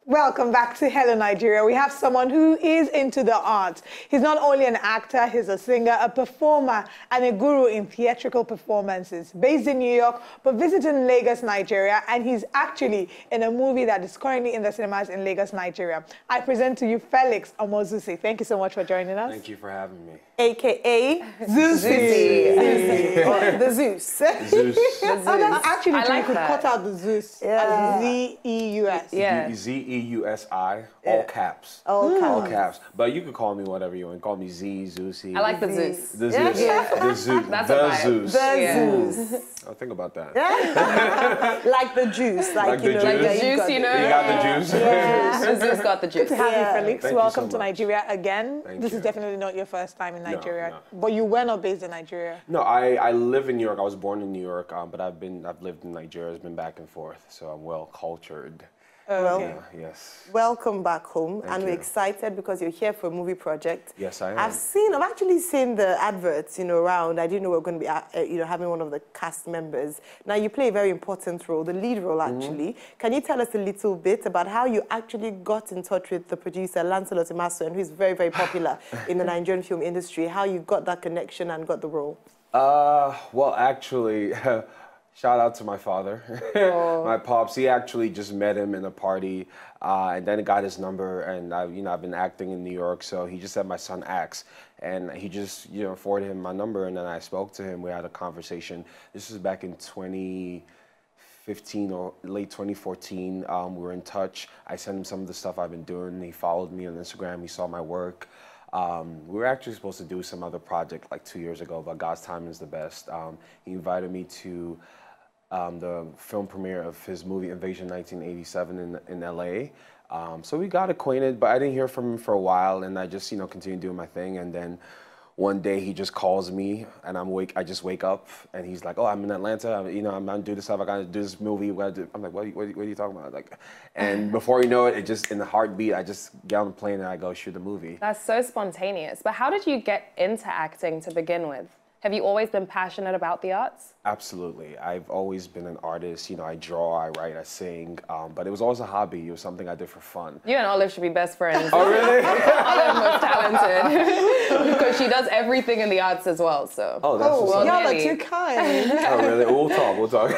Welcome back to Hello Nigeria. We have someone who is into the arts. He's not only an actor, he's a singer, a performer, and a guru in theatrical performances. Based in New York, but visiting Lagos, Nigeria, and he's actually in a movie that is currently in the cinemas in Lagos, Nigeria. I present to you Felix Omosuzi. Thank you so much for joining us. Thank you for having me. AKA Zeus. The Zeus. Zeus. Actually, I like you could that. cut out the Zeus. Yeah. Z-E-U-S. Yeah. Z-E-U-S-I, all caps. All caps. But you could call me whatever you want. Call me Z, Zeusy. I like the Zeus. The Zeus. The Zeus. That's the a vibe. Zeus. The Zeus. I'll think about that. Like the juice. Like the Like the juice. juice, you know? You got the juice? The Zeus got the juice. Good to have you, Felix. Thank you Welcome so to much. Nigeria again. Thank This you. is definitely not your first time in Nigeria, no. but you were not based in Nigeria. No, I live in New York. I was born in New York, but I've lived in Nigeria. I've been back and forth, so I'm well cultured. Well, Yes. welcome back home, Thank and we're you. excited because you're here for a movie project. Yes, I am. I've actually seen the adverts, around. I didn't know we were going to be, having one of the cast members. Now, you play a very important role, the lead role, actually. Can you tell us a little bit about how you actually got in touch with the producer, Lancelot Imaso, who is very, very popular in the Nigerian film industry, how you got that connection and got the role? Well, actually, shout out to my father, my pops. He actually just met him in a party, and then got his number. And I've been acting in New York, so he just said my son acts, and he just forwarded him my number, and then I spoke to him. We had a conversation. This was back in 2015 or late 2014. We were in touch. I sent him some of the stuff I've been doing. He followed me on Instagram. He saw my work. We were actually supposed to do some other project like 2 years ago, but God's timing is the best. He invited me to the film premiere of his movie Invasion 1987 in LA. So we got acquainted, but I didn't hear from him for a while, and I just continued doing my thing. And then one day he just calls me, and I just wake up, and he's like, "Oh, I'm in Atlanta. I'm gonna do this stuff. I gotta do this movie. I'm like, what are you talking about?" And before you know it, just in the heartbeat, I just get on the plane and I go shoot the movie. That's so spontaneous. But how did you get into acting to begin with? Have you always been passionate about the arts? Absolutely. I've always been an artist. I draw, I write, I sing, but it was always a hobby. It was something I did for fun. You and Olive should be best friends. Oh, really? Olive most talented. Because she does everything in the arts as well, so. Oh, that's what's up. Y'all are really? too kind. Oh, really? We'll talk.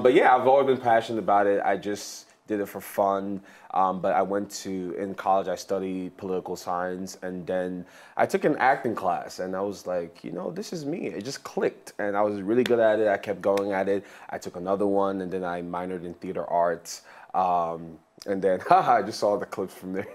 But yeah, I've always been passionate about it. I just did it for fun. But I in college, I studied political science, and then I took an acting class, and I was like, this is me. It just clicked, and I was really good at it. I kept going at it. I took another one, and then I minored in theater arts. And then, I just saw the clips from there.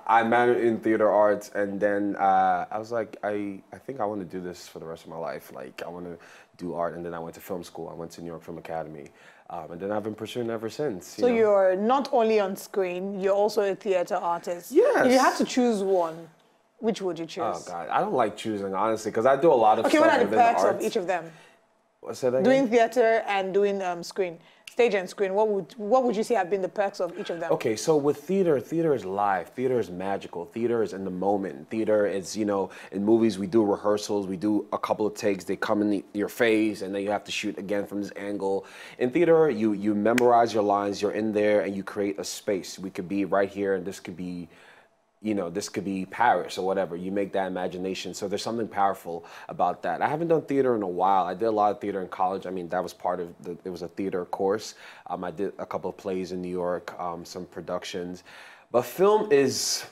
I minored in theater arts, and then I was like, I think I want to do this for the rest of my life. Like, I want to do art, and then I went to film school. I went to New York Film Academy, and then I've been pursuing ever since. So you're not only on screen, you're also a theater artist. Yes. If you had to choose one, which would you choose? Oh, God. I don't like choosing, honestly, because I do a lot of Okay, stuff what are the within the perks of arts. each of them? What's that again? Doing theater and doing screen, stage and screen. What would you say have been the perks of each of them? Okay, so with theater is live. Theater is magical. Theater is in the moment. Theater is, in movies we do rehearsals, we do a couple of takes, they come in your face, and then you have to shoot again from this angle. In theater, you memorize your lines, you're in there, and you create a space. We could be right here, and this could be this could be Paris or whatever. You make that imagination. So there's something powerful about that. I haven't done theater in a while. I did a lot of theater in college. I mean, that was part of it was a theater course. I did a couple of plays in New York, some productions. But film is,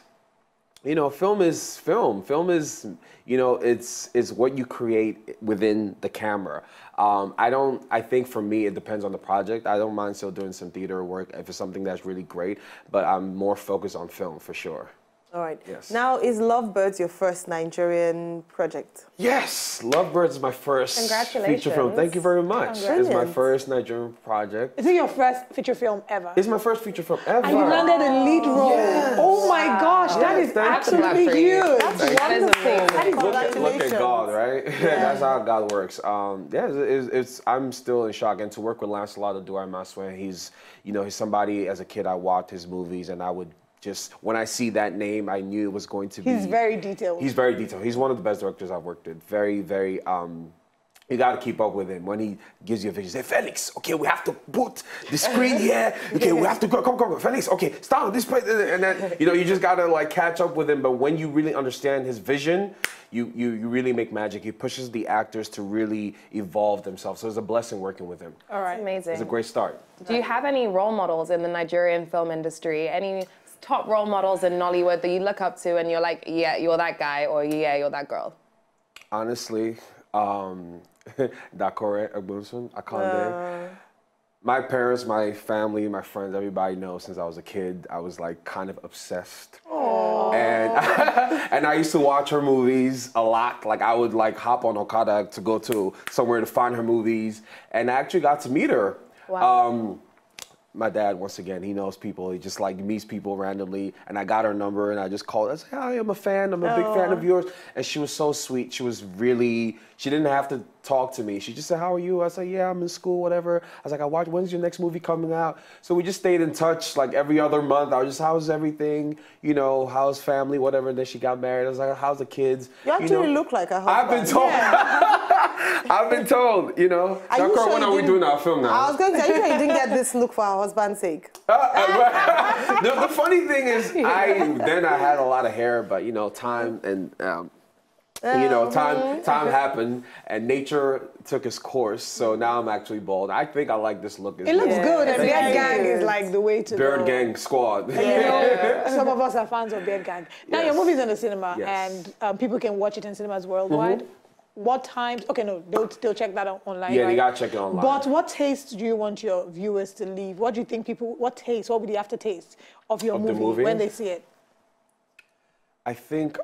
film is film. Film is, it's what you create within the camera. I think for me, it depends on the project. I don't mind still doing some theater work if it's something that's really great, but I'm more focused on film for sure. All right. Yes. Now, is Lovebirds your first Nigerian project? Yes, Lovebirds is my first feature film. Thank you very much. It's my first Nigerian project. Is it your first feature film ever? It's my first feature film ever. And you landed a lead role. Yes. Oh my gosh, that is thank you. absolutely huge. That's That is wonderful. amazing. Look at God, right? That's how God works. I'm still in shock. And to work with Lancelot Imaso, he's somebody, as a kid, I watched his movies, and I would when I see that name, I knew it was going to be. He's very detailed. He's very detailed. He's one of the best directors I've worked with. Very, very You got to keep up with him. When he gives you a vision, say, Felix, okay, we have to put the screen here. Okay, we have to go, come, Felix, okay, stop this place. And then, you just got to like catch up with him. But when you really understand his vision, you really make magic. He pushes the actors to really evolve themselves. So it's a blessing working with him. All right. Amazing. It's a great start. Do you have any role models in the Nigerian film industry? Any top role models in Nollywood that you look up to and you're like, yeah, you're that guy, or yeah, you're that girl? Honestly, Dakore Egbunsun, Akande. My parents, my family, my friends, everybody knows since I was a kid, I was like kind of obsessed. Aww. And I used to watch her movies a lot. Like I would like hop on Okada to go to somewhere to find her movies. And I actually got to meet her. Wow. My dad, once again, he knows people. He just like meets people randomly. And I got her number and I just called. I said, hi, I'm a fan. I'm a big fan of yours. And she was so sweet. She was really, she didn't have to talk to me. She just said, how are you? I said, yeah, I'm in school, whatever. I was like, when's your next movie coming out? So we just stayed in touch like every other month. I was just, how's everything? How's family, whatever. And then she got married. I was like, how's the kids? You actually look like a husband. I've been told. Yeah. I've been told, When are we doing our film now? I was going to say, you didn't get this look for her husband's sake. The funny thing is, I had a lot of hair, but time and time happened and nature took its course. So now I'm actually bald. I think I like this look. It looks good, and Beard Gang is like the way to Beard go. Gang squad. Some of us are fans of Beard Gang. Now your movie's in the cinema, and people can watch it in cinemas worldwide. What times? Okay, no, they'll check that out online. Yeah, right? they gotta check it online. But what taste do you want your viewers to leave? What do you think what would the aftertaste of your movie when they see it? I think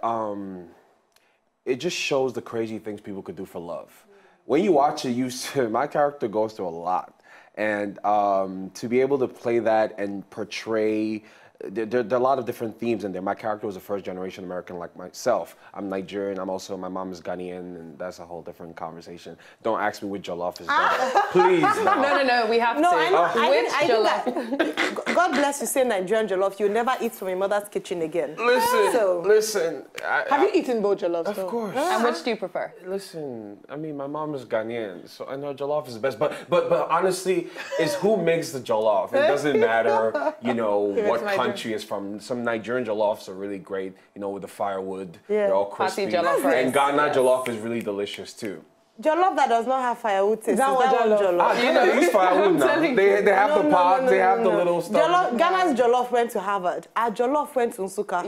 it just shows the crazy things people could do for love. When you watch it, my character goes through a lot. And to be able to play that and portray, there are a lot of different themes in there. My character was a first-generation American like myself. I'm Nigerian. My mom is Ghanaian, and that's a whole different conversation. Don't ask me which jollof is better. Please, no. No, we have to. I think God bless you, say Nigerian jollof. You'll never eat from your mother's kitchen again. Listen. Have you eaten both jollof? Of course. And which do you prefer? Listen, my mom is Ghanaian, so I know jollof is the best. But honestly, it's who makes the jollof. It doesn't matter, what country is from. Some Nigerian jollofs are really great, with the firewood. Yeah. They're all crispy. And Ghana jollof is really delicious too. Jollof that does not have firewood taste. Is that what jollof? They use firewood now. They have the pot, they have the little stuff. Ghana's jollof went to Harvard. Our jollof went to Nsukka.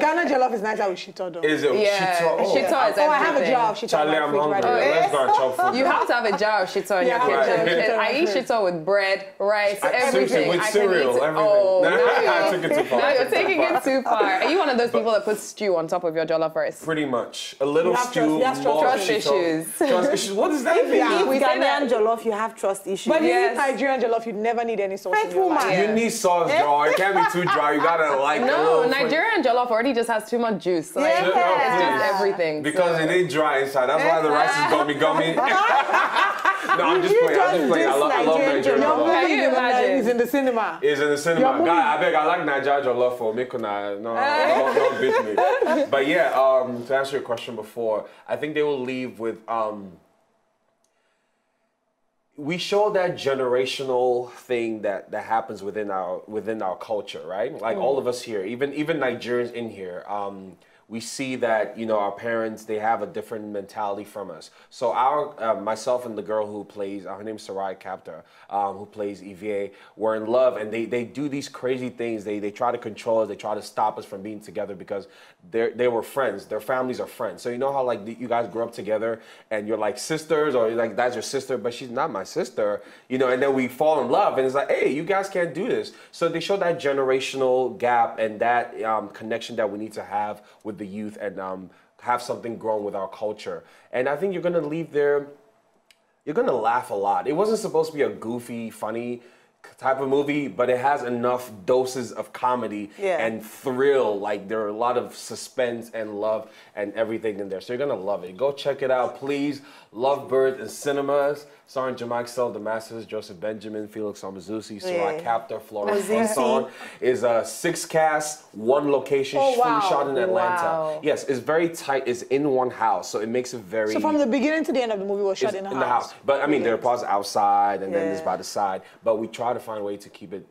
Ghana jollof is nicer with shito though. Is it? Yeah. Shito? Shito is everything. I have a jar of shito. Charlie, I'm hungry. Let's go and chop food. You have to have a jar of shito in your kitchen. I eat shito with bread, rice, everything. With cereal, everything. Oh, I took it too far. Now you're taking it too far. Are you one of those people that puts stew on top of your jollof rice? Pretty much. A little stew, more trust issues. Trust issues. What does that mean? With Ghanaian jollof, you have trust issues. But in Nigerian jollof, you never need any sauce in your life. You need sauce, Joe. It can't be too dry. You gotta No, Nigerian jollof already just has too much juice. Like, it's just everything. Because it ain't dry inside. That's why the rice is gummy. No, I'm just playing. I love Nigerian jollof. Can you imagine? It's in the cinema. It's in the cinema. God, I like Nigerian jollof for me. No, don't bitch me. But yeah, to answer your question before, I think they will leave with we show that generational thing that happens within our culture, right? Like all of us here, even Nigerians in here, we see that our parents, they have a different mentality from us. So myself and the girl who plays, her name's Sarai Captor, who plays Evie, we're in love, and they do these crazy things. They try to control us. They try to stop us from being together because they were friends. Their families are friends. So you know how like you guys grew up together and you're like sisters, or you're like that's your sister, but she's not my sister, and then we fall in love, and it's like, hey, you guys can't do this. So they show that generational gap and that connection that we need to have with the youth and have something grown with our culture. And I think you're gonna leave there, you're gonna laugh a lot. It wasn't supposed to be a goofy, funny type of movie, but it has enough doses of comedy and thrill. Like there are a lot of suspense and love and everything in there. So you're gonna love it. Go check it out, please. Lovebird in cinemas, starring Jamaik Sel, Damascus, Joseph Benjamin, Felix Omosuzi, Sarai Captor, Florence Fonson. Is a 6 cast, 1 location, fully shot in Atlanta. Yes, it's very tight. It's in one house, so it makes it very. So from the beginning to the end of the movie was shot in the house. But I mean, there are parts outside and then there's by the side. But we try to find a way to keep it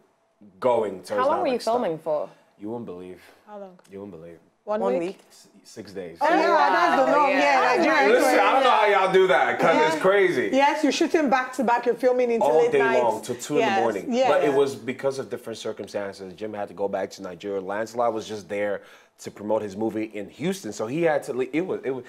going. So How long were you filming for? You won't believe. How long? You won't believe. 1 week? 6 days. Oh, yeah, that's the norm. Nigeria. Listen, I don't know how y'all do that because it's crazy. Yes, you're shooting back to back. You're filming into all late day nights. long till 2 in the morning. But it was because of different circumstances. Jim had to go back to Nigeria. Lancelot was just there to promote his movie in Houston, so he had to leave. It was.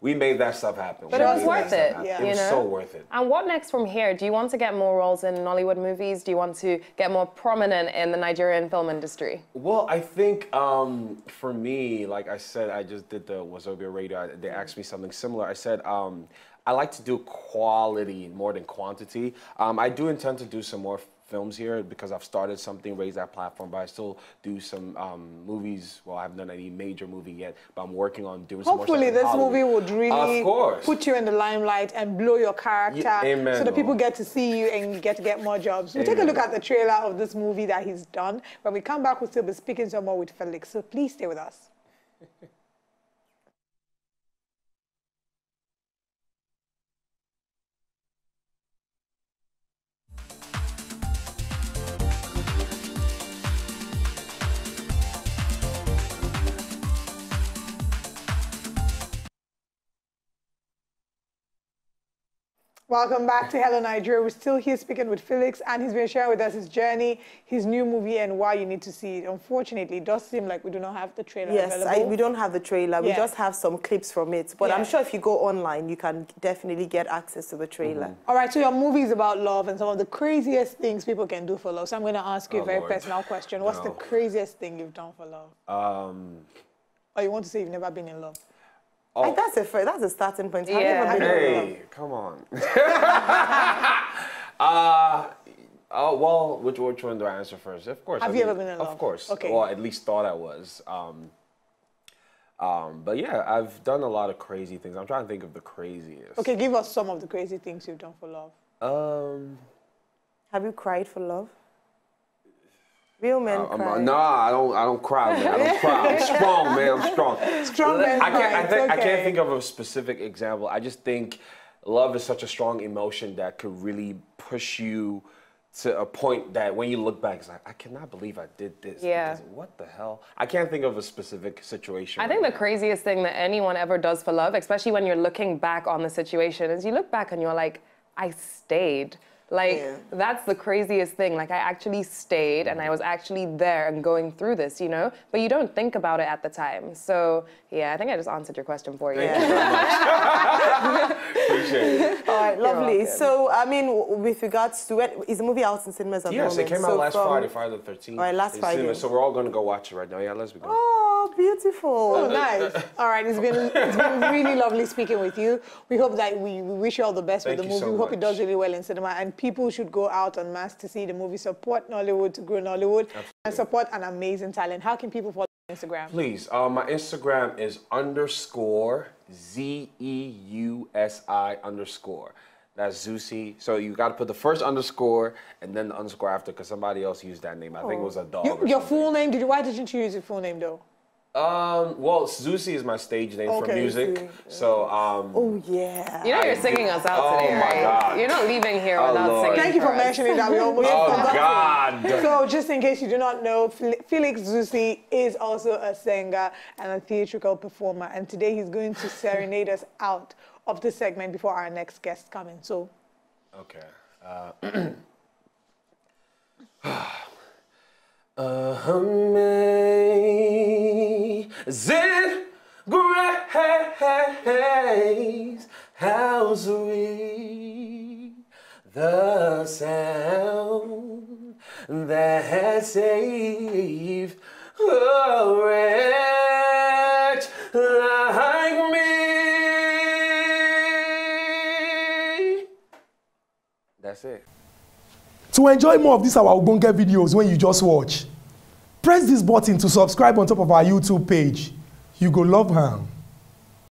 We made that stuff happen. But it was worth it. It was so worth it. And what next from here? Do you want to get more roles in Nollywood movies? Do you want to get more prominent in the Nigerian film industry? Well, I think for me, like I said, I just did the Wazobia radio. They asked me something similar. I said, I like to do quality more than quantity. I do intend to do some more films here because I've started something, raise that platform, but I still do some movies. Well, I haven't done any major movie yet, but I'm working on doing some more stuff in Hopefully this Hollywood. movie would really put you in the limelight and blow your character so that people get to see you and get more jobs. We'll take a look at the trailer of this movie that he's done. When we come back, we'll still be speaking some more with Felix, so please stay with us. Welcome back to Hello Nigeria. We're still here speaking with Felix, and he's been sharing with us his journey, his new movie, and why you need to see it. Unfortunately, it does seem like we do not have the trailer available. Yes, we don't have the trailer. We just have some clips from it. But I'm sure if you go online, you can definitely get access to the trailer. All right, so your movie is about love and some of the craziest things people can do for love. So I'm going to ask you a very personal question. What's the craziest thing you've done for love? Or you want to say you've never been in love? Oh. That's a starting point. Hey, come on. Well, which one do I answer first? Of course. Have you ever been in love? Of course. Okay. Well, at least thought I was. But yeah, I've done a lot of crazy things. I'm trying to think of the craziest. Okay, give us some of the crazy things you've done for love. Have you cried for love? Real men cry. No, I don't cry, man. I don't cry. I'm strong, man. I'm strong. Strong men cry. I can't think of a specific example. I just think love is such a strong emotion that could really push you to a point that when you look back, it's like, I cannot believe I did this. Yeah. Because what the hell? I can't think of a specific situation. I think the craziest thing that anyone ever does for love, especially when you're looking back on the situation, is you look back and you're like, I stayed. Like, that's the craziest thing. Like, I actually stayed and I was actually there and going through this, you know? But you don't think about it at the time. So, yeah, I think I just answered your question for you. Thank you very much. Appreciate it. All right, lovely. So, I mean, with regards to it, is the movie out in cinemas at the moment? Yes, it came out last Friday, Friday the 13th. All right, last Friday. Cinemas, so we're all going to go watch it right now. Yeah, let's begin. Oh, beautiful. Oh, nice. All right, it's been really lovely speaking with you. We hope that we wish you all the best with the movie. We hope it does really well in cinema, and people should go out en masse to see the movie. Support Nollywood to grow Nollywood. Absolutely. And support an amazing talent. How can people follow you on Instagram? Please, my Instagram is _ZEUSI_. That's Zusi. So you got to put the first underscore and then the underscore after, because somebody else used that name. I think it was a dog. Your full name? Why didn't you use your full name though? Well, Zusi is my stage name for music. So, oh, yeah. You know you're singing us out today, right? God. You're not leaving here without singing. Thank you for mentioning that. We almost forgot. God. So, just in case you do not know, Felix Zusi is also a singer and a theatrical performer. And today he's going to serenade us out of this segment before our next guest come in. So, okay. Amazing grace, how sweet the sound that saved a wretch like me. That's it. To enjoy more of these our Ogbonge videos when you just watch, press this button to subscribe on top of our YouTube page. You go love her.